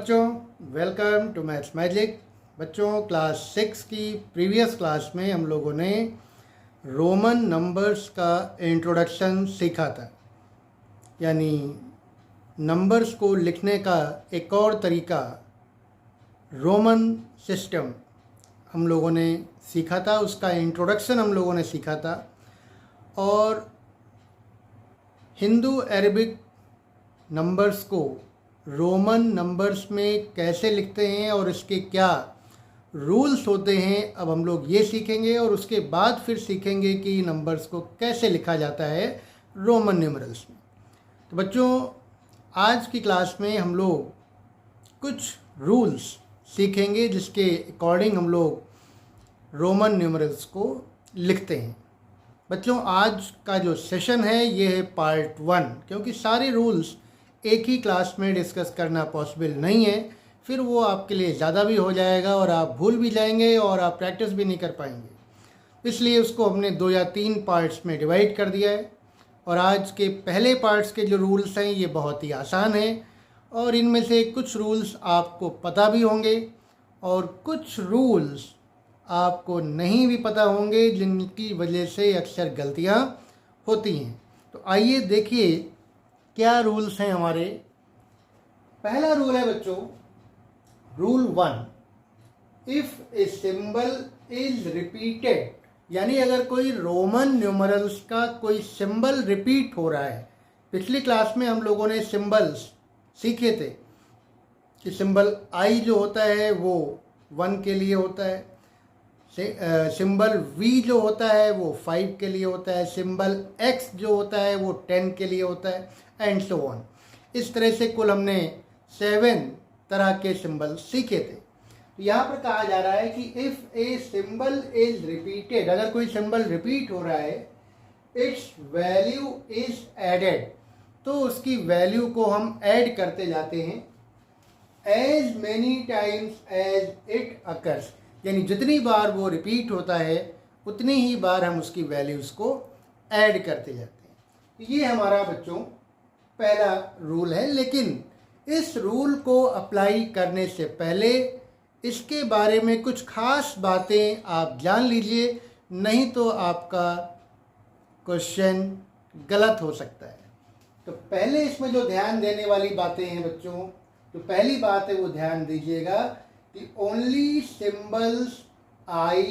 बच्चों, welcome to maths magic. बच्चों, class 6 की प्रीवियस क्लास में हम लोगों ने रोमन नंबर्स का इंट्रोडक्शन सीखा था, यानी नंबर्स को लिखने का एक और तरीका रोमन सिस्टम हम लोगों ने सीखा था, उसका इंट्रोडक्शन हम लोगों ने सीखा था। और हिंदू अरेबिक नंबर्स को रोमन नंबर्स में कैसे लिखते हैं और इसके क्या रूल्स होते हैं, अब हम लोग ये सीखेंगे। और उसके बाद फिर सीखेंगे कि नंबर्स को कैसे लिखा जाता है रोमन न्यूमरल्स में। तो बच्चों, आज की क्लास में हम लोग कुछ रूल्स सीखेंगे जिसके अकॉर्डिंग हम लोग रोमन न्यूमरल्स को लिखते हैं। बच्चों, आज का जो सेशन है ये है पार्ट 1, क्योंकि सारे रूल्स एक ही क्लास में डिस्कस करना पॉसिबल नहीं है, फिर वो आपके लिए ज़्यादा भी हो जाएगा और आप भूल भी जाएंगे और आप प्रैक्टिस भी नहीं कर पाएंगे। इसलिए उसको हमने 2 या 3 पार्ट्स में डिवाइड कर दिया है। और आज के पहले पार्ट्स के जो रूल्स हैं ये बहुत ही आसान हैं, और इनमें से कुछ रूल्स आपको पता भी होंगे और कुछ रूल्स आपको नहीं भी पता होंगे, जिनकी वजह से अक्सर गलतियाँ होती हैं। तो आइए देखिए क्या रूल्स हैं हमारे। पहला रूल है बच्चों, rule 1, if a symbol is repeated, यानी अगर कोई रोमन न्यूमरल्स का कोई सिंबल रिपीट हो रहा है। पिछली क्लास में हम लोगों ने सिंबल्स सीखे थे कि सिंबल आई जो होता है वो 1 के लिए होता है, सिंबल V जो होता है वो 5 के लिए होता है, सिंबल X जो होता है वो 10 के लिए होता है, एंड सो ऑन। इस तरह से कुल हमने 7 तरह के सिंबल सीखे थे। तो यहाँ पर कहा जा रहा है कि if a symbol is repeated, अगर कोई सिंबल रिपीट हो रहा है, इट्स वैल्यू इज एडेड, तो उसकी वैल्यू को हम ऐड करते जाते हैं as many times as it occurs, यानी जितनी बार वो रिपीट होता है उतनी ही बार हम उसकी वैल्यूज़ को ऐड करते जाते हैं। ये हमारा बच्चों पहला रूल है। लेकिन इस रूल को अप्लाई करने से पहले इसके बारे में कुछ खास बातें आप जान लीजिए, नहीं तो आपका क्वेश्चन गलत हो सकता है। तो पहले इसमें जो ध्यान देने वाली बातें हैं बच्चों, तो पहली बात है वो ध्यान दीजिएगा कि only symbols I,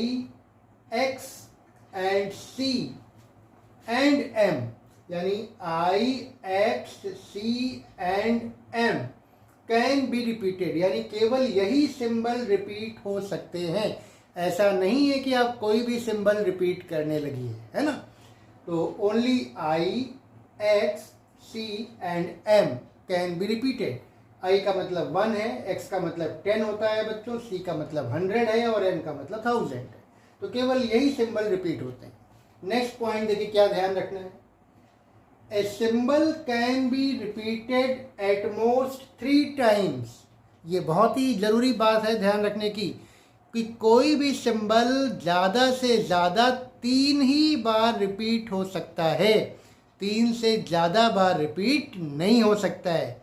X and C and M, यानी I, X, C and M can be repeated, यानी केवल यही सिंबल रिपीट हो सकते हैं। ऐसा नहीं है कि आप कोई भी सिंबल रिपीट करने लगी है ना। तो only I, X, C and M can be repeated. I का मतलब 1 है, X का मतलब 10 होता है बच्चों, C का मतलब 100 है और M का मतलब 1000 है। तो केवल यही सिंबल रिपीट होते हैं। नेक्स्ट पॉइंट देखिए क्या ध्यान रखना है, a symbol can be repeated at most 3 times. ये बहुत ही ज़रूरी बात है ध्यान रखने की कि कोई भी सिंबल ज़्यादा से ज़्यादा 3 ही बार रिपीट हो सकता है, 3 से ज़्यादा बार रिपीट नहीं हो सकता है।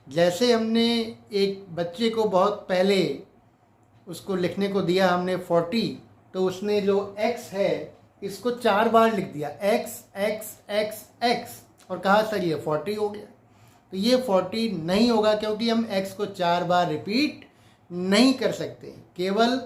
जैसे हमने एक बच्चे को बहुत पहले उसको लिखने को दिया हमने 40, तो उसने जो x है इसको 4 बार लिख दिया, x x x x, और कहा सर ये 40 हो गया। तो ये 40 नहीं होगा, क्योंकि हम x को 4 बार रिपीट नहीं कर सकते। केवल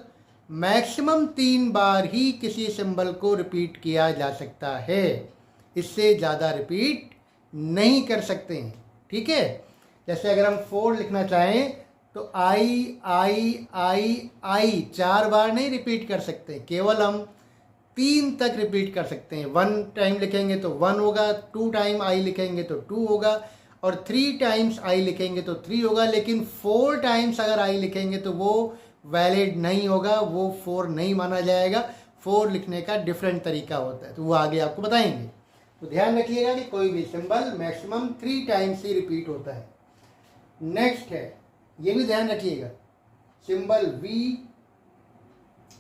मैक्सिमम 3 बार ही किसी सिंबल को रिपीट किया जा सकता है, इससे ज़्यादा रिपीट नहीं कर सकते हैं। ठीक है, जैसे अगर हम 4 लिखना चाहें तो I 4 बार नहीं रिपीट कर सकते, केवल हम 3 तक रिपीट कर सकते हैं। 1 टाइम लिखेंगे तो 1 होगा, 2 टाइम I लिखेंगे तो 2 होगा, और 3 टाइम्स I लिखेंगे तो 3 होगा। लेकिन 4 टाइम्स अगर I लिखेंगे तो वो वैलिड नहीं होगा, वो 4 नहीं माना जाएगा। 4 लिखने का डिफरेंट तरीका होता है, तो वो आगे आपको बताएंगे। तो ध्यान रखिएगा कि कोई भी सिंबल मैक्सिमम 3 टाइम्स ही रिपीट होता है। नेक्स्ट है, ये भी ध्यान रखिएगा, symbol V,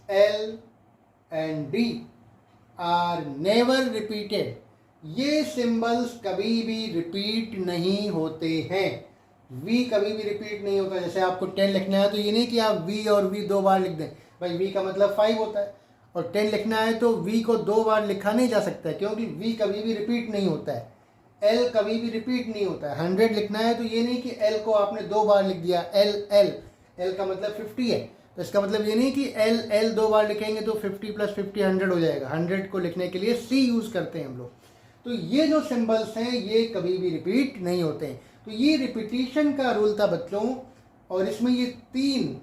L and D are never repeated. ये सिंबल्स कभी भी रिपीट नहीं होते हैं। v कभी भी रिपीट नहीं होता। जैसे आपको 10 लिखना है तो ये नहीं कि आप v और v 2 बार लिख दें, भाई v का मतलब 5 होता है, और 10 लिखना है तो v को 2 बार लिखा नहीं जा सकता है, क्योंकि v कभी भी रिपीट नहीं होता है, l कभी भी रिपीट नहीं होता है। 100 लिखना है तो ये नहीं कि l को आपने 2 बार लिख दिया, l का मतलब 50 है, तो इसका मतलब ये नहीं कि l 2 बार लिखेंगे तो 50 + 50 100 हो जाएगा। 100 को लिखने के लिए c यूज़ करते हैं हम लोग। तो ये जो सिंबल्स हैं ये कभी भी रिपीट नहीं होते हैं। तो ये रिपीटिशन का रूल था बच्चों, और इसमें ये 3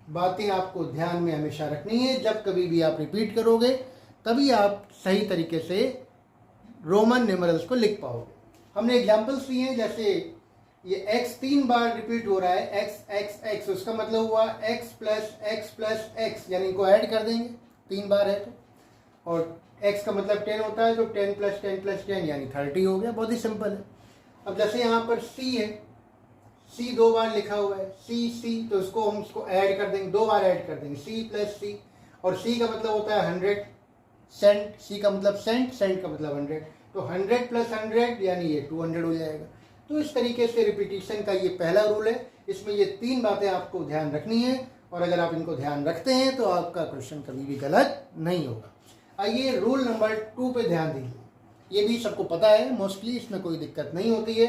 बातें आपको ध्यान में हमेशा रखनी है। जब कभी भी आप रिपीट करोगे तभी आप सही तरीके से रोमन न्यूमरल्स को लिख पाओगे। हमने एग्जाम्पल्स लिए हैं, जैसे ये x 3 बार रिपीट हो रहा है, x, उसका मतलब हुआ x + x, यानी इनको ऐड कर देंगे, 3 बार है तो, और x का मतलब 10 होता है तो 10 + 10 + 10 यानी 30 हो गया। बहुत ही सिंपल है। अब जैसे यहाँ पर c है, c 2 बार लिखा हुआ है, c, तो इसको हम इसको ऐड कर देंगे, 2 बार ऐड कर देंगे, c + c, और c का मतलब होता है 100, सेंट, c का मतलब सेंट का मतलब 100, तो 100 + 100 यानी ये 200 हो जाएगा। तो इस तरीके से रिपीटिशन का ये पहला रूल है। इसमें ये 3 बातें आपको ध्यान रखनी है, और अगर आप इनको ध्यान रखते हैं तो आपका क्वेश्चन कभी भी गलत नहीं होगा। आइए रूल नंबर 2 पे ध्यान दीजिए। ये भी सबको पता है मोस्टली, इसमें कोई दिक्कत नहीं होती है।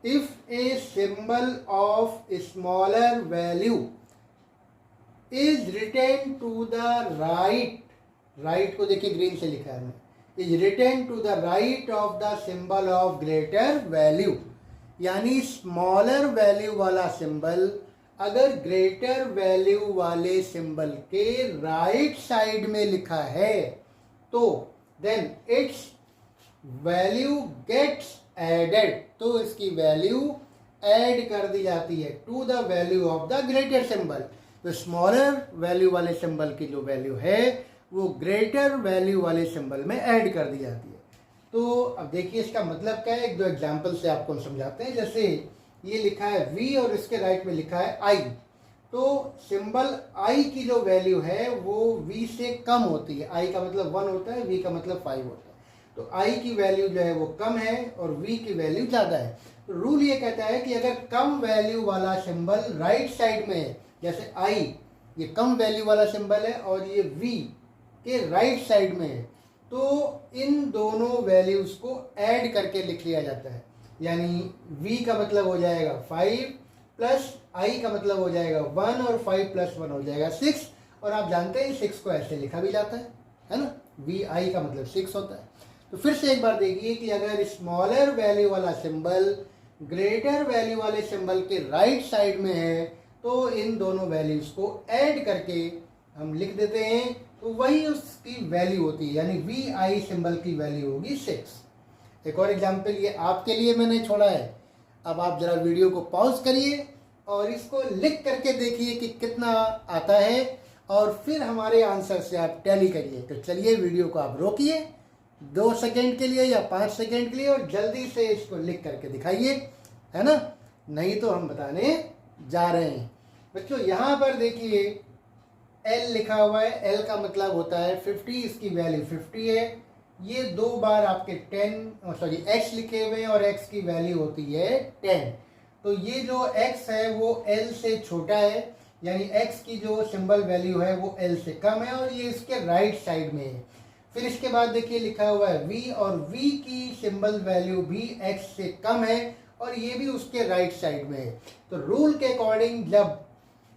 If a symbol of smaller value is written to the right को देखिए ग्रीन से लिखा है, is written to the right of the symbol of greater value, यानी स्मॉलर वैल्यू वाला सिंबल अगर ग्रेटर वैल्यू वाले सिंबल के राइट साइड में लिखा है तो then its value gets added, तो इसकी वैल्यू ऐड कर दी जाती है to the value of the greater symbol. तो स्मॉलर वैल्यू वाले सिंबल की जो वैल्यू है वो ग्रेटर वैल्यू वाले सिंबल में ऐड कर दी जाती है। तो अब देखिए इसका मतलब क्या है, 1-2 एग्जाम्पल से आपको हम समझाते हैं। जैसे ये लिखा है v और इसके राइट में लिखा है i, तो सिंबल i की जो वैल्यू है वो v से कम होती है। i का मतलब 1 होता है, v का मतलब 5 होता है, तो i की वैल्यू जो है वो कम है और v की वैल्यू ज़्यादा है। तो रूल ये कहता है कि अगर कम वैल्यू वाला सिंबल राइट साइड में है, जैसे i ये कम वैल्यू वाला सिंबल है और ये v के राइट साइड में है, तो इन दोनों वैल्यूज़ को ऐड करके लिख लिया जाता है। यानी v का मतलब हो जाएगा 5 प्लस i का मतलब हो जाएगा 1 और 5 + 1 हो जाएगा 6, और आप जानते हैं 6 को ऐसे लिखा भी जाता है ना, vi का मतलब 6 होता है। तो फिर से एक बार देखिए कि अगर स्मॉलर वैल्यू वाला सिंबल ग्रेटर वैल्यू वाले सिंबल के राइट साइड में है तो इन दोनों वैल्यूज़ को ऐड करके हम लिख देते हैं, तो वही उसकी वैल्यू होती है, यानी vi सिंबल की वैल्यू होगी 6। एक और एग्जाम्पल ये आपके लिए मैंने छोड़ा है। अब आप जरा वीडियो को पॉज करिए और इसको लिख करके देखिए कि कितना आता है, और फिर हमारे आंसर से आप टैली करिए। तो चलिए वीडियो को आप रोकिए 2 सेकेंड के लिए या 5 सेकेंड के लिए और जल्दी से इसको लिख करके दिखाइए, है ना, नहीं तो हम बताने जा रहे हैं। बच्चों यहाँ पर देखिए L लिखा हुआ है, L का मतलब होता है 50, इसकी वैल्यू 50 है। ये 2 बार आपके x लिखे हुए हैं और x की वैल्यू होती है 10। तो ये जो x है वो L से छोटा है, यानी x की जो सिंबल वैल्यू है वो L से कम है और ये इसके राइट साइड में है। फिर इसके बाद देखिए लिखा हुआ है v, और v की सिंबल वैल्यू भी x से कम है और ये भी उसके राइट साइड में है। तो रूल के अकॉर्डिंग जब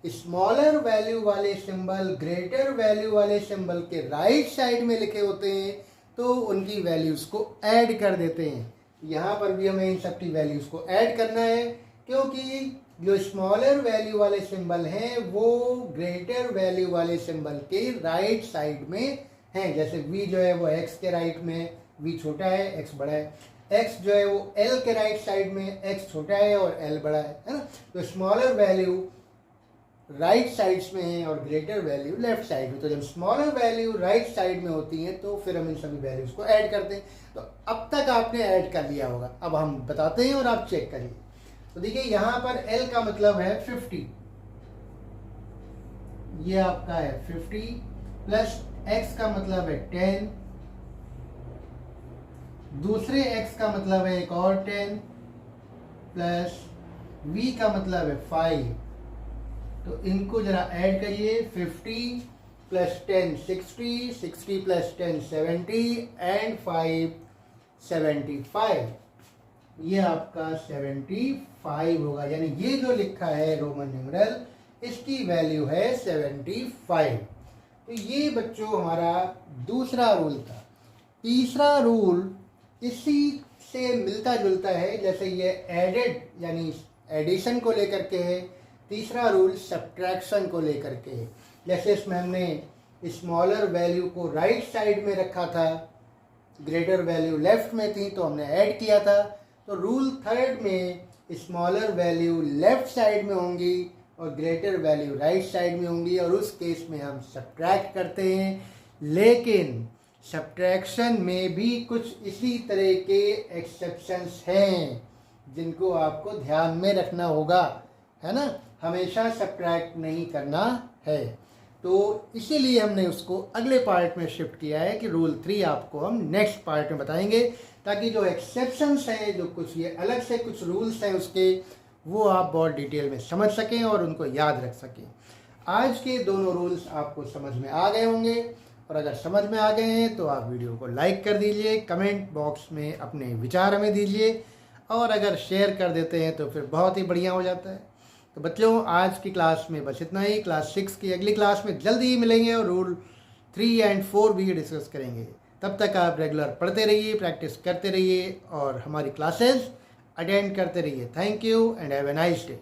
स्मॉलर वैल्यू वाले सिंबल ग्रेटर वैल्यू वाले सिंबल के राइट साइड में लिखे होते हैं तो उनकी वैल्यूज़ को ऐड कर देते हैं। यहाँ पर भी हमें इन सब की वैल्यूज़ को ऐड करना है, क्योंकि जो स्मॉलर वैल्यू वाले सिंबल हैं वो ग्रेटर वैल्यू वाले सिंबल के राइट साइड में हैं। जैसे v जो है वो x के राइट में, v छोटा है x बड़ा है, x जो है वो l के राइट साइड में, x छोटा है और l बड़ा है ना। तो स्मॉलर वैल्यू राइट साइड्स में है और ग्रेटर वैल्यू लेफ्ट साइड में। तो जब स्मॉलर वैल्यू राइट साइड में होती है तो फिर हम इन सभी वैल्यूज़ को ऐड करते हैं। तो अब तक आपने ऐड कर लिया होगा, अब हम बताते हैं और आप चेक करिए। तो देखिए यहाँ पर L का मतलब है 50, ये आपका है 50 प्लस x का मतलब है 10, दूसरे x का मतलब है एक और 10 प्लस V का मतलब है 5, तो इनको जरा ऐड करिए। 50 प्लस 10 60, 60 प्लस 10 70 एंड 5 75। ये आपका 75 होगा, यानी ये जो लिखा है रोमन न्यूमरल, इसकी वैल्यू है 75। तो ये बच्चों हमारा दूसरा रूल था। तीसरा रूल इसी से मिलता जुलता है, जैसे ये एडेड यानी एडिशन को लेकर के है, तीसरा रूल सब्ट्रैक्शन को लेकर के है। जैसे इसमें हमने स्मॉलर वैल्यू को राइट साइड में रखा था, ग्रेटर वैल्यू लेफ्ट में थी, तो हमने ऐड किया था। तो रूल थर्ड में स्मॉलर वैल्यू लेफ्ट साइड में होंगी और ग्रेटर वैल्यू राइट साइड में होंगी, और उस केस में हम सब्ट्रैक्ट करते हैं। लेकिन सब्ट्रैक्शन में भी कुछ इसी तरह के एक्सेप्शंस हैं जिनको आपको ध्यान में रखना होगा, है ना। हमेशा सब्ट्रैक्ट नहीं करना है। तो इसीलिए हमने उसको अगले पार्ट में शिफ्ट किया है कि रूल 3 आपको हम नेक्स्ट पार्ट में बताएंगे, ताकि जो एक्सेप्शंस हैं, जो कुछ ये अलग से कुछ रूल्स हैं उसके, वो आप बहुत डिटेल में समझ सकें और उनको याद रख सकें। आज के दोनों रूल्स आपको समझ में आ गए होंगे, और अगर समझ में आ गए हैं तो आप वीडियो को लाइक कर दीजिए, कमेंट बॉक्स में अपने विचार हमें दीजिए, और अगर शेयर कर देते हैं तो फिर बहुत ही बढ़िया हो जाता है। तो बच्चों, आज की क्लास में बस इतना ही। क्लास 6 की अगली क्लास में जल्दी ही मिलेंगे और रूल 3 एंड 4 भी डिस्कस करेंगे। तब तक आप रेगुलर पढ़ते रहिए, प्रैक्टिस करते रहिए और हमारी क्लासेस अटेंड करते रहिए। Thank you and have a nice day.